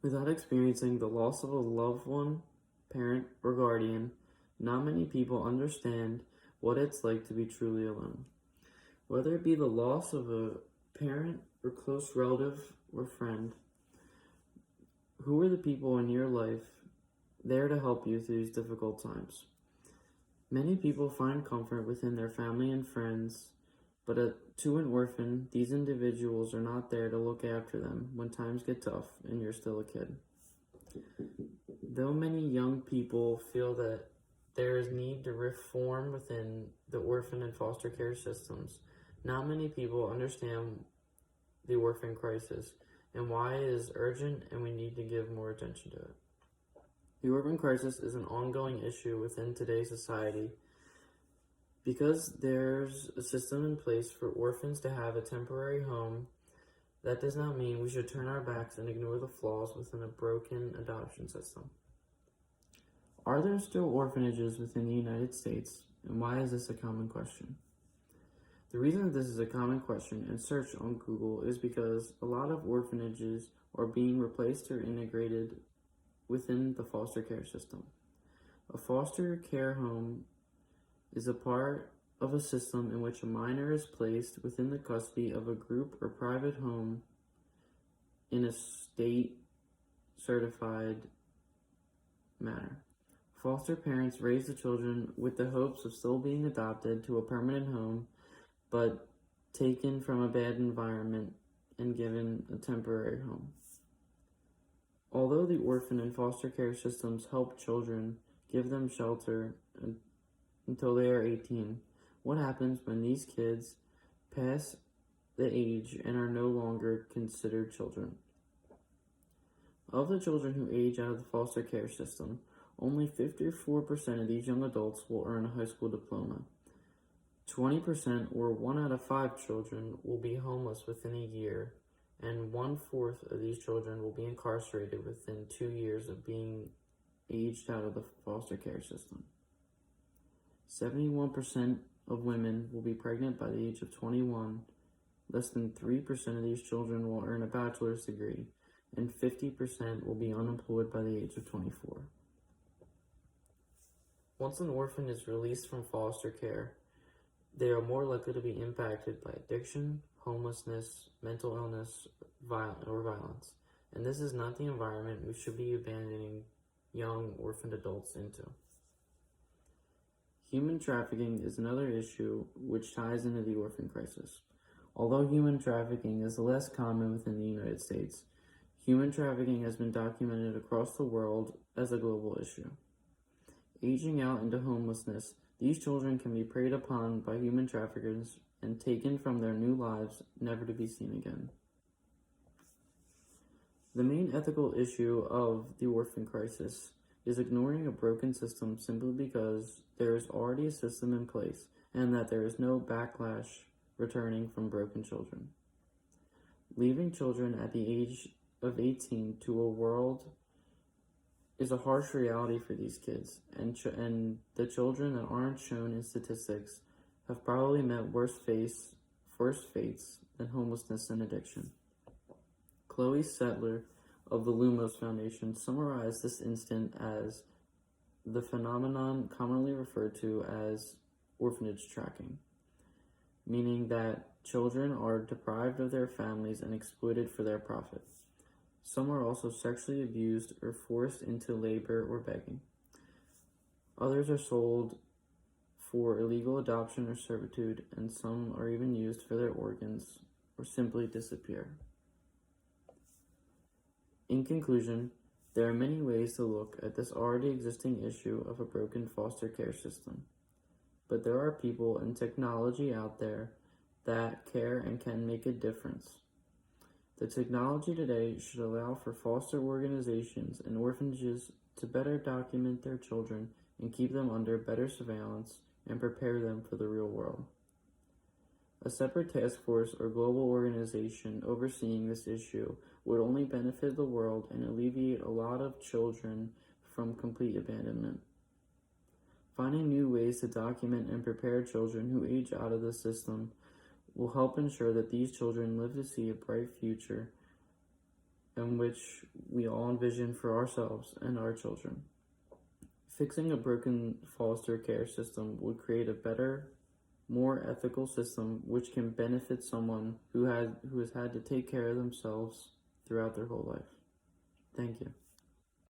Without experiencing the loss of a loved one, parent, or guardian, not many people understand what it's like to be truly alone. Whether it be the loss of a parent or close relative or friend, who are the people in your life there to help you through these difficult times? Many people find comfort within their family and friends, but to an orphan, these individuals are not there to look after them when times get tough and you're still a kid. Though many young people feel that there is need to reform within the orphan and foster care systems, not many people understand the orphan crisis and why it is urgent and we need to give more attention to it. The orphan crisis is an ongoing issue within today's society. Because there's a system in place for orphans to have a temporary home, that does not mean we should turn our backs and ignore the flaws within a broken adoption system. Are there still orphanages within the United States, and why is this a common question? The reason that this is a common question and search on Google is because a lot of orphanages are being replaced or integrated within the foster care system. A foster care home is a part of a system in which a minor is placed within the custody of a group or private home in a state-certified manner. Foster parents raise the children with the hopes of still being adopted to a permanent home, but taken from a bad environment and given a temporary home. Although the orphan and foster care systems help children, give them shelter until they are 18, what happens when these kids pass the age and are no longer considered children? Of the children who age out of the foster care system, only 54% of these young adults will earn a high school diploma. 20% or 1 out of 5 children will be homeless within a year, and 1/4 of these children will be incarcerated within 2 years of being aged out of the foster care system. 71% of women will be pregnant by the age of 21. Less than 3% of these children will earn a bachelor's degree, and 50% will be unemployed by the age of 24. Once an orphan is released from foster care, they are more likely to be impacted by addiction, homelessness, mental illness, or violence. And this is not the environment we should be abandoning young orphaned adults into. Human trafficking is another issue which ties into the orphan crisis. Although human trafficking is less common within the United States, human trafficking has been documented across the world as a global issue. Aging out into homelessness, these children can be preyed upon by human traffickers and taken from their new lives, never to be seen again. The main ethical issue of the orphan crisis is ignoring a broken system simply because there is already a system in place and that there is no backlash returning from broken children. Leaving children at the age of 18 to a world is a harsh reality for these kids, and the children that aren't shown in statistics have probably met worse fates than homelessness and addiction. Chloe Cehlar of the Lumos Foundation summarized this incident as the phenomenon commonly referred to as orphanage tracking, meaning that children are deprived of their families and exploited for their profit. Some are also sexually abused or forced into labor or begging. Others are sold for illegal adoption or servitude, and some are even used for their organs or simply disappear. In conclusion, there are many ways to look at this already existing issue of a broken foster care system, but there are people and technology out there that care and can make a difference. The technology today should allow for foster organizations and orphanages to better document their children and keep them under better surveillance and prepare them for the real world. A separate task force or global organization overseeing this issue would only benefit the world and alleviate a lot of children from complete abandonment. Finding new ways to document and prepare children who age out of the system will help ensure that these children live to see a bright future and which we all envision for ourselves and our children. Fixing a broken foster care system would create a better, more ethical system which can benefit someone who has had to take care of themselves throughout their whole life. Thank you.